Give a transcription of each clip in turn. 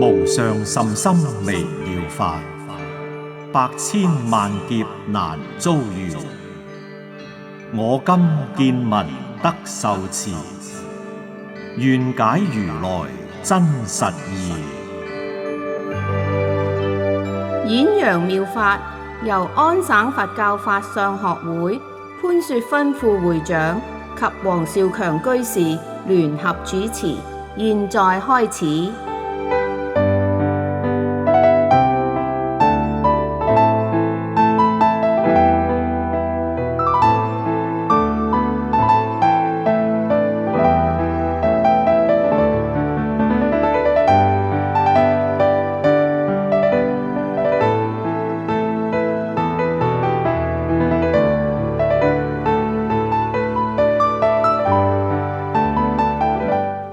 無上甚深微妙法，百千萬劫難遭遇。我今見聞得受持，願解如來真實義。演揚妙法由安省佛教法相學會潘雪芬副會長及黃少強居士聯合主持，現在開始。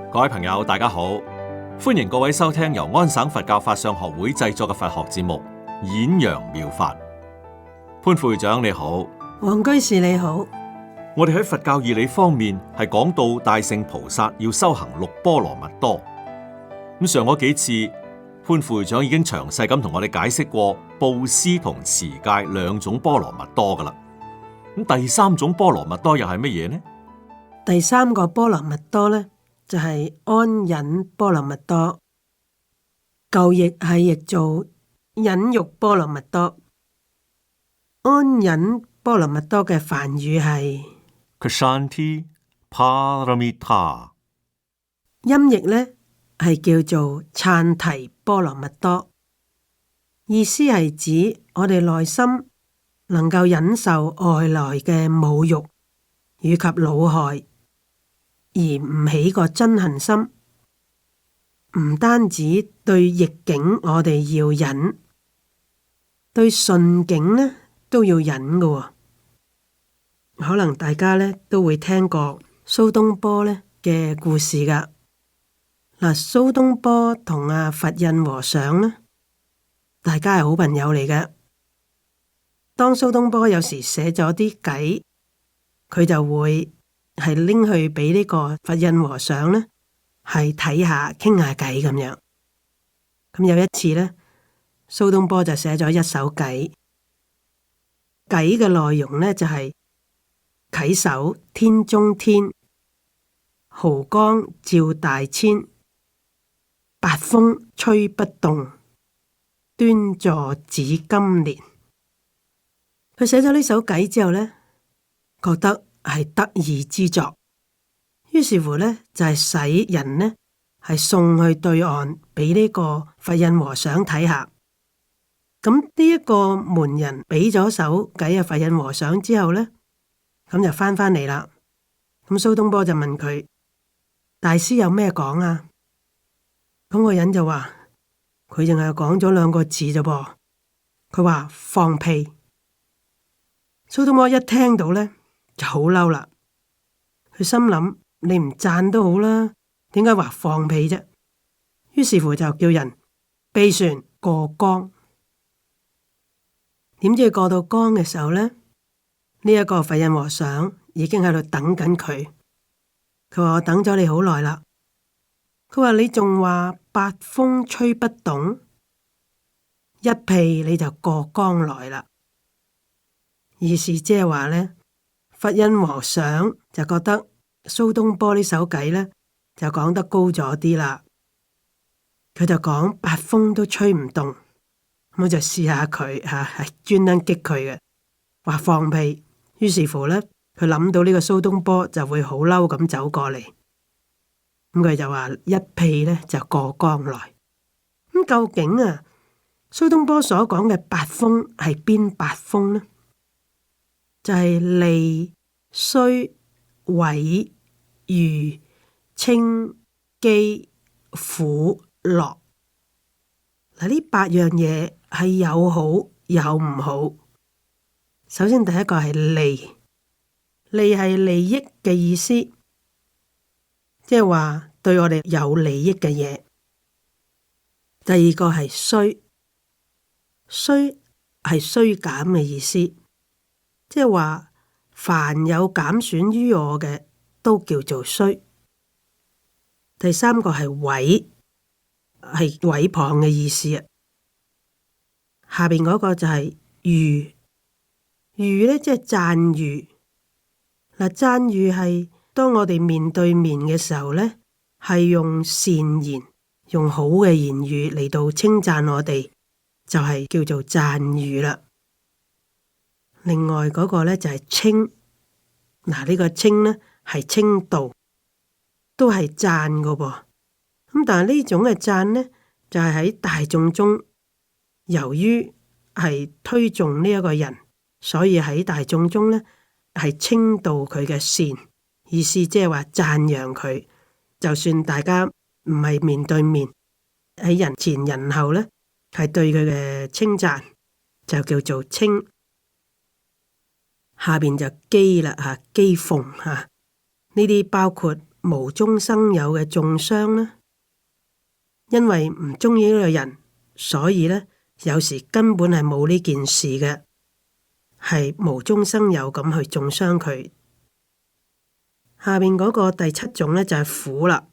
各位朋友，大家好，歡迎各位收聽由安省佛教法相學會製作嘅佛學節目《演揚妙法》。潘副會長你好，黃居士你好。我哋喺佛教義理方面係講到大乘菩薩要修行六波羅蜜多。咁上嗰幾次，潘副會長已經詳細咁同我哋解釋過布施同持戒兩種波羅蜜多噶啦。咁第三種波羅蜜多又係乜嘢呢？第三個波羅蜜多呢，就係安忍波羅蜜多，舊譯係譯做忍辱波羅蜜多。安忍波羅蜜多嘅梵語係 Kshanti Paramita， 音譯呢係叫做羼提波羅蜜多，意思係指我哋內心能夠忍受外來嘅侮辱以及惱害，而唔起個憎恨心，唔單止對逆境我哋要忍，對順境呢都要忍嘅喎。可能大家呢都會聽過蘇東坡呢嘅故事噶。嗱，蘇東坡同阿佛印和尚呢，大家係好朋友嚟嘅。當蘇東坡有時寫咗啲偈，佢就會係拎去俾呢個佛印和尚呢，係睇下傾下偈咁樣。咁有一次呢，蘇東坡就寫咗一首偈，偈嘅內容呢，就係稽首天中天，毫光照大千，八風吹不動，端坐紫金蓮。佢寫咗呢首偈之後呢，覺得係得意之作，於是乎呢，就係使人呢係送去對岸俾呢個佛印和尚睇下。咁呢一個門人俾咗首偈啊佛印和尚之後呢，咁就翻嚟啦。咁蘇東坡就問佢：大師有咩講啊？咁個人就話：佢淨係講咗兩個字啫噃。佢話放屁。蘇東坡一聽到呢，就好嬲啦，佢心諗：你唔讚都好啦，點解話放屁啫？於是乎就叫人備船過江。點知過到江嘅時候呢，呢一個佛印和尚已經喺度等緊佢。佢話：我等咗你好耐啦。佢話：你仲話八風吹不動，一屁你就過江來啦。意思即係話呢，佛印和尚就覺得蘇東坡呢首偈呢，就講得高咗啲啦。佢就講八風都吹唔動，我就試下佢吓，係專登激佢嘅，話放屁。於是乎呢，佢諗到呢個蘇東坡就會好嬲咁走過嚟，咁佢就話一屁呢就過江來。咁究竟啊，蘇東坡所講嘅八風係邊八風呢？就係利、衰、毀、譽、稱、譏、苦、樂。嗱，呢八樣嘢係有好有唔好。首先第一個係利，利係利益嘅意思，即係話對我哋有利益嘅嘢。第二個係衰，衰係衰減嘅意思。即係話，凡有減損於我嘅，都叫做衰。第三個係毀，係毀謗嘅意思啊。下邊嗰個就係譽，譽呢即係讚譽。嗱，讚譽係當我哋面對面嘅時候呢，係用善言，用好嘅言語嚟到稱讚我哋，就係叫做讚譽啦。另外嗰個呢就係稱，嗱呢個稱呢係稱道，都係讚㗎噃。咁但係呢種嘅讚呢，就係喺大眾中，由於係推崇呢一個人，所以喺大眾中呢係稱道佢嘅善，意思即係話讚揚佢。就算大家唔係面對面，喺人前人後呢，係對佢嘅稱讚，就叫做稱。下邊就譏啦嚇，譏諷嚇，呢啲包括無中生有嘅中傷啦。因為唔中意呢個人，所以呢，有時根本係冇呢件事嘅，係無中生有咁去中傷佢。下邊嗰個第七種呢，就係苦啦，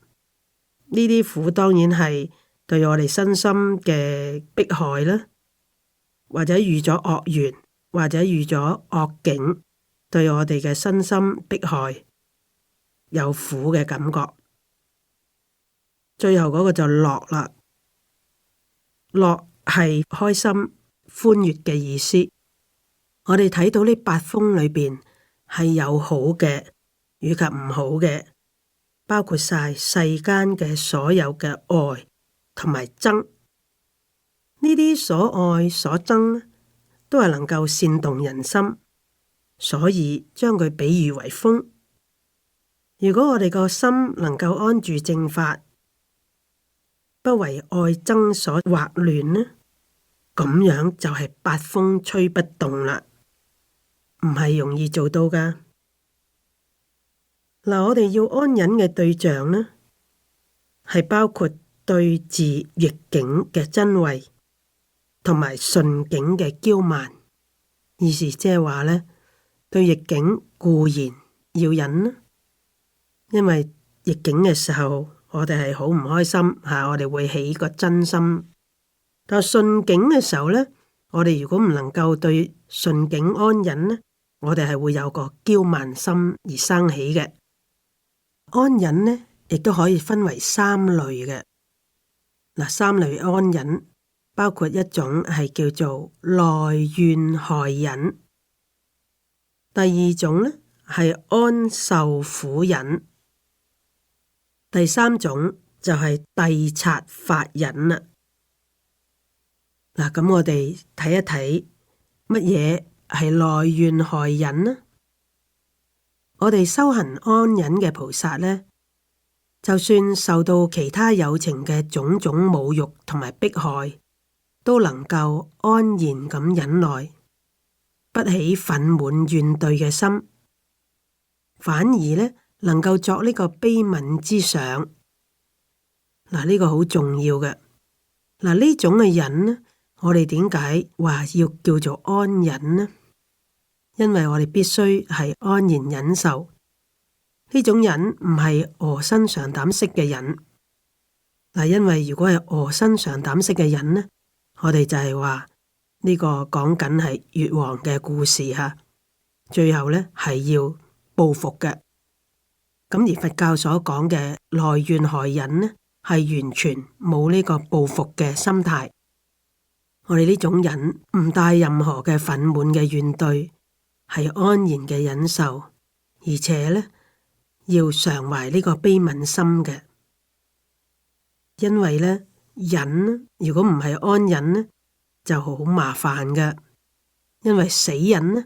呢啲苦當然係對我哋身心嘅迫害啦，或者遇咗惡緣，或者遇咗惡境，對我哋嘅身心迫害，有苦嘅感覺。最後嗰個就樂啦，樂係開心歡悅嘅意思。我哋睇到呢八風裏邊係有好嘅以及唔好嘅，包括晒世間嘅所有嘅愛同埋憎。呢啲所愛所憎呢，都係能夠煽動人心，所以將佢比喻為風。如果我哋個心能夠安住正法，不為愛憎所惑亂呢，咁樣就係八風吹不動啦，唔係容易做到噶。嗱，我哋要安忍嘅對象呢，係包括對治逆境嘅真慧，同埋順境嘅驕慢。意思即係話呢，對逆境固然要忍啦，因為逆境嘅時候，我哋係好唔開心嚇，我哋會起個真心。但順境嘅時候呢，我哋如果唔能夠對順境安忍呢，我哋係會有個驕慢心而生起嘅。安忍呢，亦都可以分為三類嘅。嗱，三類安忍包括一種係叫做內怨害忍，第二種呢係安受苦忍，第三種就係諦察法忍啦。嗱，咁我哋睇一睇乜嘢係內怨害忍呢？我哋修行安忍嘅菩薩呢，就算受到其他有情嘅種種侮辱同埋迫害，都能夠安然咁忍耐，不起憤滿怨懟嘅心，反而呢能夠作呢個悲憫之想。嗱，呢個好重要嘅。嗱，呢種嘅忍呢，我哋點解話要叫做安忍呢？因為我哋必須係安然忍受呢種忍，唔係臥薪嘗膽式嘅忍。嗱，因為如果係臥薪嘗膽式嘅忍呢，我哋就係話呢個講緊係越王嘅故事吓，最後呢係要報復嘅。咁而佛教所講嘅內怨害忍呢，係完全冇呢個報復嘅心態。我哋呢種忍唔帶任何嘅憤滿嘅怨懟，係安然嘅忍受，而且呢要常懷呢個悲憫心嘅。因為呢忍如果唔係安忍呢，就好麻煩嘅。因為死忍呢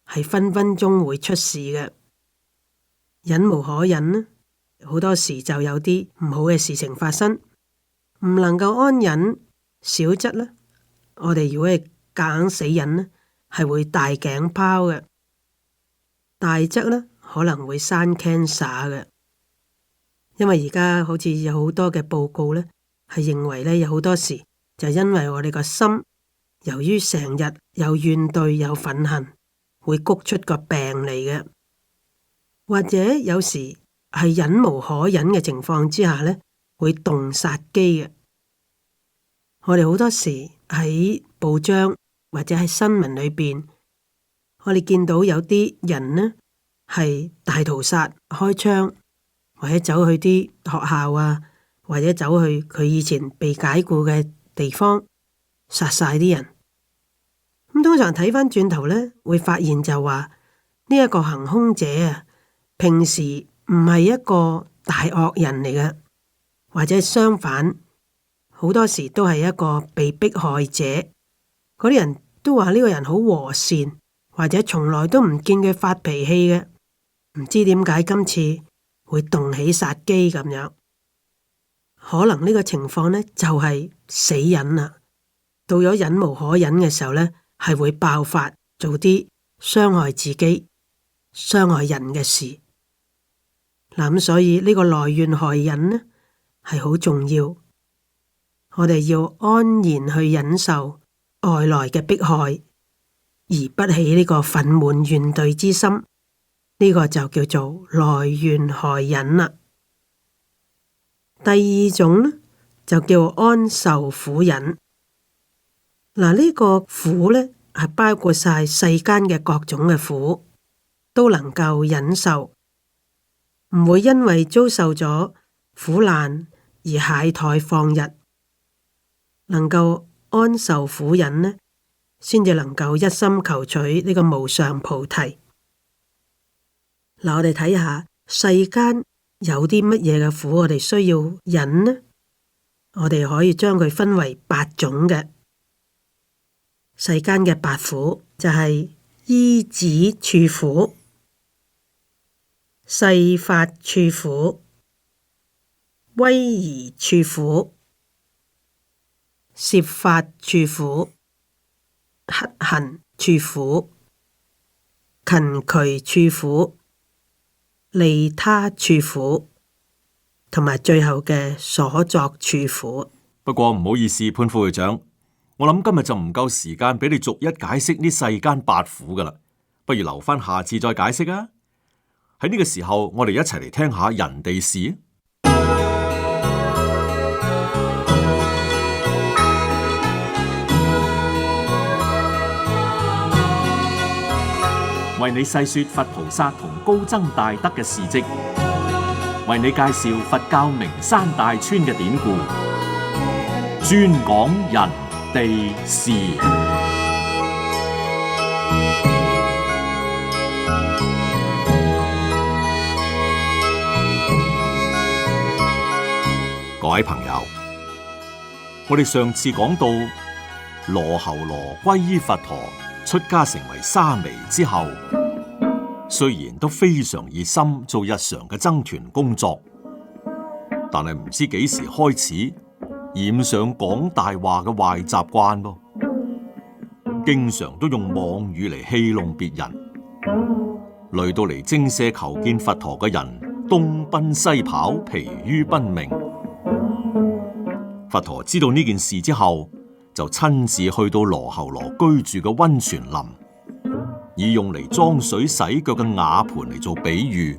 係分分鐘會出事嘅。忍無可忍呢，好多時就有啲唔好嘅事情發生。唔能夠安忍，小則呢，我哋如果係夾硬死忍呢，係會大頸泡嘅；大則呢，可能會生 cancer 嘅。因為而家好似有好多嘅報告呢，係認為呢，有好多時就因為我哋個心，由於成日有怨懟有憤恨，會谷出個病嚟嘅。或者有時係忍無可忍嘅情況之下呢，會動殺機嘅。我哋好多時喺報章或者喺新聞裏邊，我哋見到有啲人呢係大屠殺、開槍，或者走去啲學校啊，或者走去佢以前被解僱嘅地方，殺晒啲人。咁通常睇翻轉頭呢，會發現就話呢一個行兇者啊，平時唔係一個大惡人嚟嘅，或者相反，好多時都係一個被迫害者。嗰啲人都話呢個人好和善，或者從來都唔見佢發脾氣嘅，唔知點解今次會動起殺機咁樣。可能呢個情況呢，就係死忍啦，到咗忍無可忍嘅時候呢，係會爆發做啲傷害自己、傷害人嘅事。嗱，咁所以呢個來怨害忍呢係好重要，我哋要安然去忍受外來嘅迫害，而不起呢個憤懣怨懟之心。呢個就叫做來怨害忍啦。第二種呢，就叫安受苦忍。嗱，呢個苦呢，係包括晒世間嘅各種嘅苦，都能夠忍受，唔會因為遭受咗苦難而懈怠放逸，能夠安受苦忍呢，先至能夠一心求取呢個無上菩提。嗱，我哋睇下世間有啲乜嘢嘅苦，我哋需要忍呢？我哋可以將佢分為8種嘅。世間嘅8苦就係依止處苦、世法處苦、威儀處苦、攝法處苦、乞行處苦、勤劬處苦、利他處苦，同埋最後嘅所作處苦。不過唔好意思，潘副會長，我諗今日就唔夠時間俾你逐一解釋呢世間8苦噶啦，不如留翻下次再解釋啊！喺呢個時候，我哋一齊嚟聽下人哋事。為你細說佛菩薩同高僧大德嘅事跡，為你介紹佛教名山大川嘅典故，專講人地事。各位朋友，我哋上次講到羅睺羅皈依佛陀，出家成為沙彌之後，雖然都非常熱心做日常嘅僧團工作，但係唔知幾時開始染上講大話嘅壞習慣噃，經常都用妄語嚟戲弄別人，累到嚟精舍求見佛陀嘅人東奔西跑，疲於奔命。佛陀知道呢件事之後，就親自去到羅睺羅居住嘅溫泉林，以用嚟裝水洗腳嘅瓦盆嚟做比喻，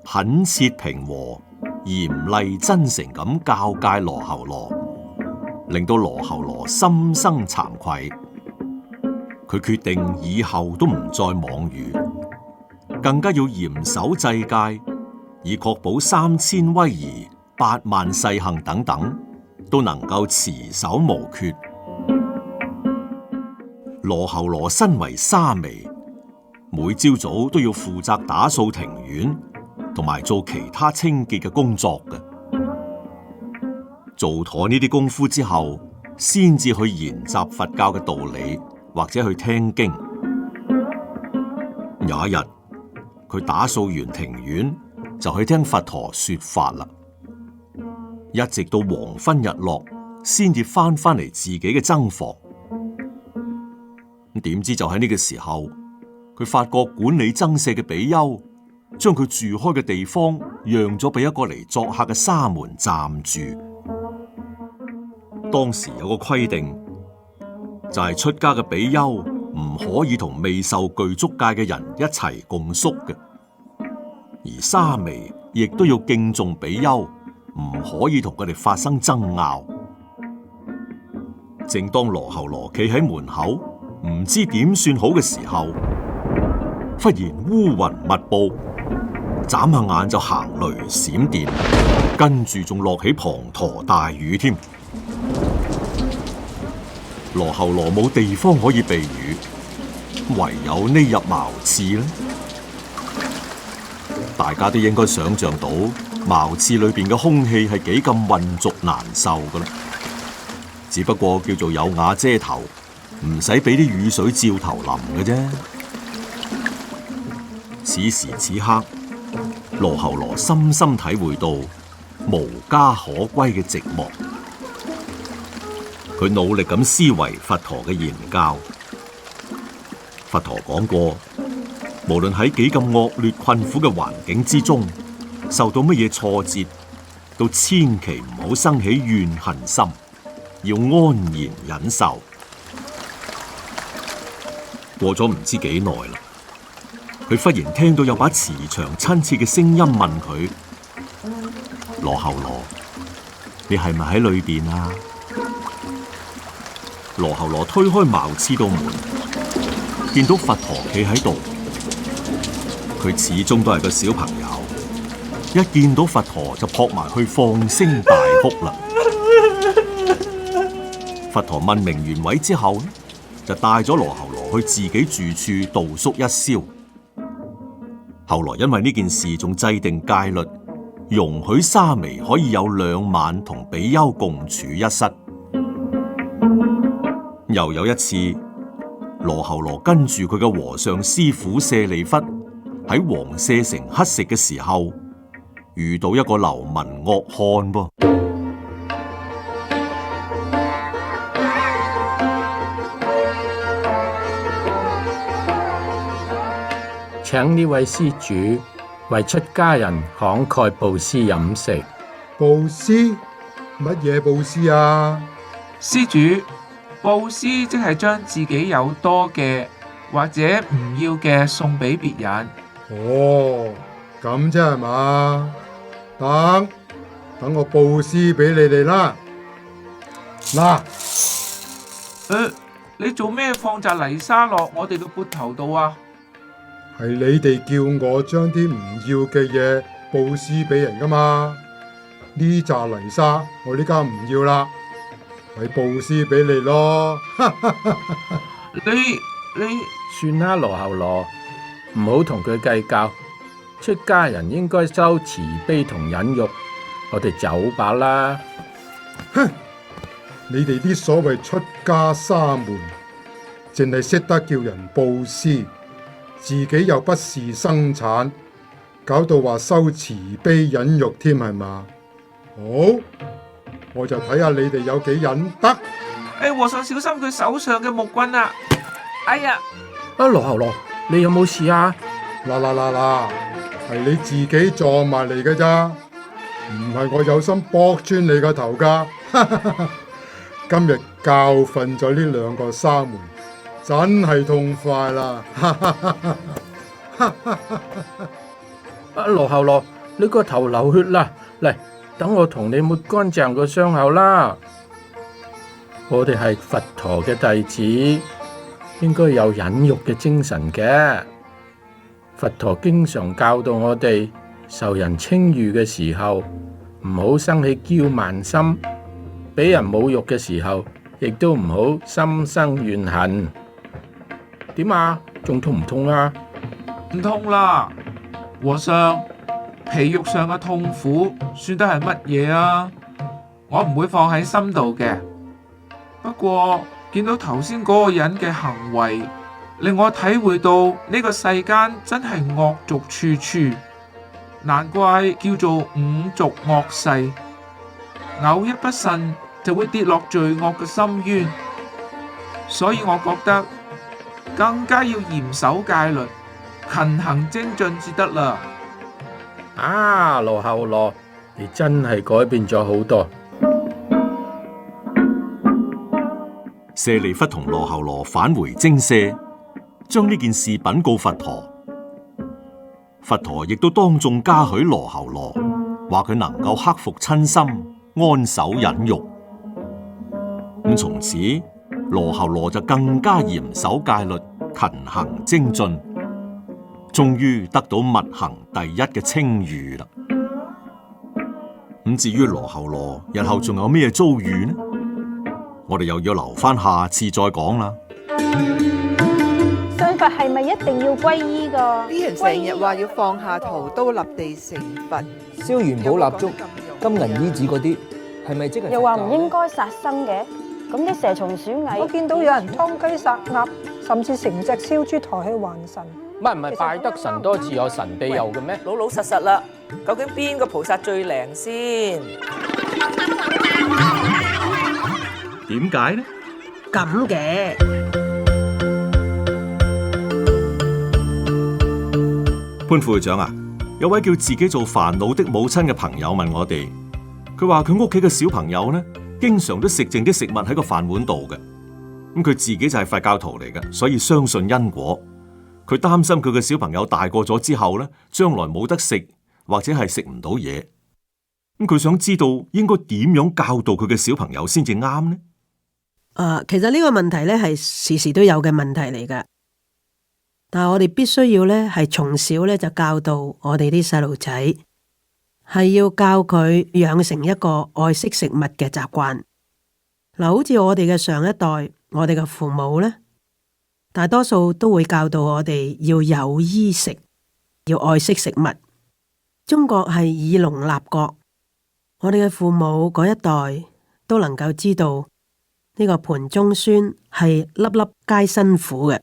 懇切平和、嚴厲真誠咁教誡羅睺羅，令到羅睺羅心生慚愧。佢決定以後都唔再妄語，更加要嚴守制戒，以確保3000威儀、8萬細行等等都能夠持守無缺。羅睺羅身為沙彌，每朝早都要負責打掃庭院，同埋做其他清潔嘅工作嘅。做妥呢啲功夫之後，先至去研習佛教嘅道理，或者去聽經。有一日，佢打掃完庭院，就去聽佛陀說法啦。一直到黃昏日落，先至翻嚟自己嘅僧房。點知就喺呢個時候，佢發覺管理僧舍嘅比丘將佢住開嘅地方讓咗俾一個嚟作客嘅沙門暫住。當時有個規定，就係出家嘅比丘唔可以同未受具足戒嘅人一齊共宿嘅，而沙彌亦都要敬重比丘，唔可以同佢哋發生爭拗。正當羅睺羅企喺門口，唔知點算好嘅時候，忽然烏雲密布，眨下眼就行雷閃電，跟住仲落起滂沱大雨添。羅睺羅冇地方可以避雨，唯有匿入茅廁啦。大家都應該想象到茅廁裏邊嘅空氣係幾咁混濁難受噶啦。只不過叫做有瓦遮頭，唔使俾啲雨水照頭淋嘅啫。此時此刻，羅睺羅深深體會到無家可歸嘅寂寞。佢努力咁思維佛陀嘅言教。佛陀講過，無論喺幾咁惡劣困苦嘅環境之中，受到乜嘢挫折，都千祈唔好生起怨恨心，要安然忍受。過咗唔知幾耐啦，佢忽然聽到有把慈祥親切嘅聲音問佢：羅睺羅，你係咪喺裏邊啊？羅睺羅推開茅廁道門，見到佛陀企喺度。佢始終都係個小朋友，一見到佛陀就撲埋去放聲大哭啦。佛陀問明原委之後，就帶咗羅睺羅去自己住處度宿一宵。後來因為呢件事，仲制定戒律，容許沙彌可以有2晚同比丘共處一室。又有一次，羅睺羅跟住佢嘅和尚師父舍利弗喺王舍城乞食嘅時候，遇到一個流民惡漢噃。請呢位施主為出家人慷慨布施飲食。布施？乜嘢布施啊？施主，布施即係將自己有多嘅或者唔要嘅送俾別人。哦，咁啫係嘛？等我布施俾你哋啦。嗱，你做咩放紮泥沙落我哋嘅缽頭度啊？係你哋叫我將啲唔要嘅嘢布施俾人噶嘛？呢紮泥沙我呢家唔要啦，咪布施俾你咯。你算啦，羅睺羅，唔好同佢計較。出家人應該修慈悲同忍辱，我哋走吧啦。哼！你哋啲所謂出家沙門，淨係識得叫人布施，自己又不是生產，搞到話修慈悲忍辱添係嘛？好，我就睇下你哋有幾忍得。和尚小心佢手上嘅木棍啊！哎呀！羅睺羅，你有冇事啊？嗱，係你自己撞埋嚟嘅咋，唔係我有心駁穿你個頭噶。今日教訓咗呢2個沙門，真係痛快啦！羅睺羅，你個頭流血啦，嚟，等我同你抹乾淨個傷口啦。我哋係佛陀嘅弟子，應該有忍辱嘅精神嘅。佛陀經常教導我哋，受人稱譽嘅時候，唔好生起驕慢心；俾人侮辱嘅時候，亦都唔好心生怨恨。點啊？仲痛唔痛啊？唔痛啦，和尚，皮肉上嘅痛苦算得係乜嘢啊？我唔會放喺心度嘅。不過見到頭先嗰個人嘅行為，令我體會到呢個世間真係惡俗處處，難怪叫做五濁惡世。偶一不慎就會跌落罪惡嘅深淵，所以我覺得更加要嚴守戒律，勤行精進至得啦。啊，羅睺羅，你真係改變咗好多。舍利弗同羅睺羅返回精舍，將呢件事稟告佛陀。佛陀亦都當眾嘉許羅睺羅，話佢能夠克服瞋心，安守忍辱。咁從此羅睺羅就更加嚴守戒律，勤行精進，終於得到密行第一嘅稱譽啦。咁至於羅睺羅日後仲有咩遭遇呢？我哋又要留翻下次再講啦。信佛係咪一定要皈依噶？啲人成日話要放下屠刀立地成佛，燒元寶蠟燭、金銀衣紙嗰啲，係咪即係？又話唔應該殺生嘅，咁啲蛇蟲鼠蟻，我見到有人劏雞殺鴨，甚至成隻燒豬抬去還神。唔係拜得神多自有神庇佑嘅咩？老老實實啦，究竟邊個菩薩最靈先？點解呢？咁嘅潘副會長啊，有位叫自己做煩惱的母親嘅朋友問我哋，佢話佢屋企嘅小朋友呢，經常都食剩啲食物喺個飯碗度嘅。咁佢自己就係佛教徒嚟嘅，所以相信因果。佢擔心佢嘅小朋友大個咗之後呢，將來冇得食或者係食唔到嘢。咁佢想知道應該點樣教導佢嘅小朋友先至啱呢？其實呢個問題咧係時時都有嘅問題嚟噶，但係我哋必須要咧係從小咧就教導我哋啲細路仔，係要教佢養成一個愛惜食物嘅習慣。嗱，好似我哋嘅上一代，我哋嘅父母咧，大多數都會教導我哋要有衣食，要愛惜食物。中國係以農立國，我哋嘅父母嗰一代都能夠知道呢個盤中餐係粒粒皆辛苦嘅。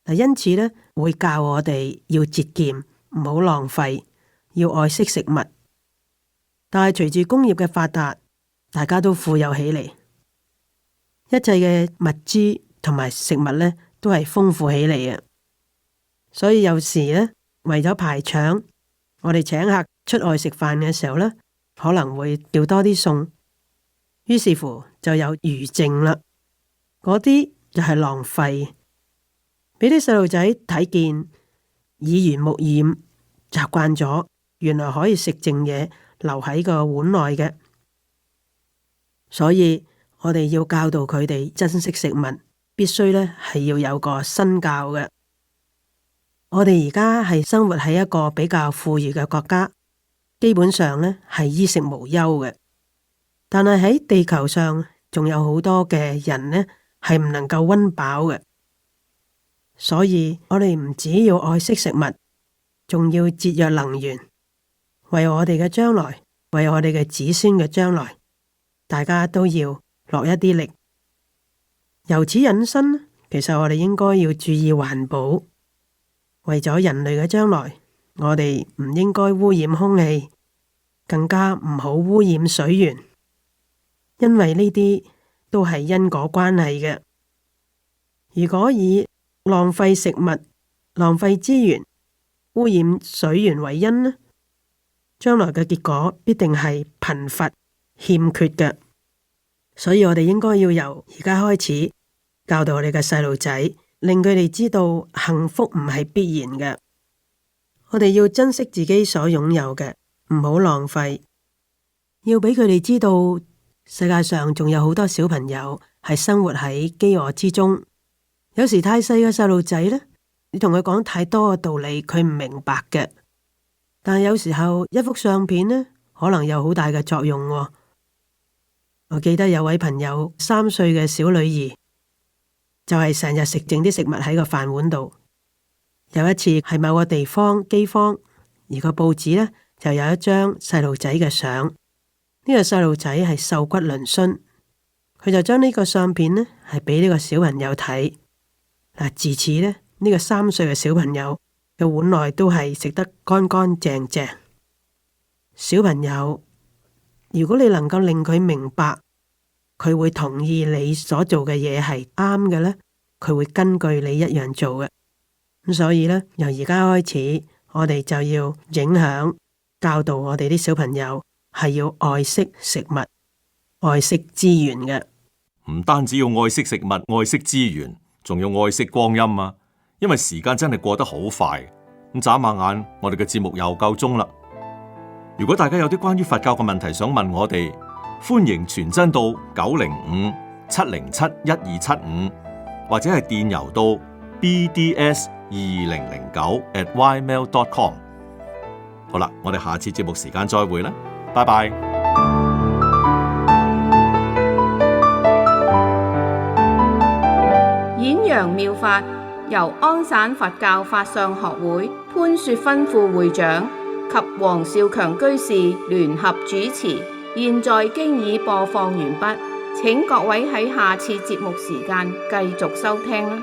嗱，因此咧會教我哋要節儉，唔好浪費，要愛惜食物。但係隨住工業嘅發達，大家都富有起嚟，一切嘅物資同埋食物咧都係豐富起嚟嘅。所以有時咧為咗排場，我哋請客出外食飯嘅時候咧，可能會叫多啲餸，於是乎就有餘剩啦。嗰啲就係浪費，俾啲細路仔睇見，耳濡目染，習慣咗，原來可以食剩嘢留喺個碗內嘅。所以我哋要教導佢哋珍惜食物，必須咧係要有個身教嘅。我哋而家係生活喺一個比較富裕嘅國家，基本上咧係衣食無憂嘅。但係喺地球上仲有好多嘅人呢係唔能夠溫飽嘅，所以我哋唔只要愛惜食物，仲要節約能源，為我哋嘅將來，為我哋嘅子孫嘅將來，大家都要落一啲力。由此引申，其實我哋應該要注意環保，為咗人類嘅將來，我哋唔應該污染空氣，更加唔好污染水源。因為呢啲都係因果關係嘅。如果以浪費食物、浪費資源、污染水源為因呢，將來嘅結果必定係貧乏欠缺嘅。所以我哋應該要由而家開始教導我哋嘅細路仔，令佢哋知道幸福唔係必然嘅。我哋要珍惜自己所擁有嘅，唔好浪費。要俾佢哋知道，世界上仲有好多小朋友係生活喺飢餓之中。有時太細嘅細路仔呢，你同佢講太多嘅道理，佢唔明白嘅。但係有時候一幅相片呢，可能有好大嘅作用喎。我記得有位朋友3歲嘅小女兒，就係成日食剩啲食物喺個飯碗度。有一次係某個地方饑荒，而個報紙呢，就有一張細路仔嘅相。呢個細路仔係瘦骨嶙峋，佢就將呢個相片呢係俾呢個小朋友睇。嗱，自此呢，呢個3歲嘅小朋友嘅碗內都係食得乾乾淨淨。小朋友，如果你能夠令佢明白，佢會同意你所做嘅嘢係啱嘅呢，佢會根據你一樣做嘅。咁所以呢，由而家開始，我哋就要影響教導我哋啲小朋友。係要愛惜食物、愛惜資源嘅。唔單止要愛惜食物、愛惜資源，仲要愛惜光陰啊！因為時間真係過得好快，咁眨下眼，我哋嘅節目又夠鐘啦。如果大家有啲關於佛教嘅問題想問我哋，歡迎傳真到905-707-1275，或者係電郵到 bds2009@ymail.com。好啦，我哋下次節目時間再會啦，拜拜。演揚妙法由安省佛教法相學會潘雪芬副會長及黃少強居士聯合主持，現在經已播放完畢，請各位喺下次節目時間繼續收聽啦。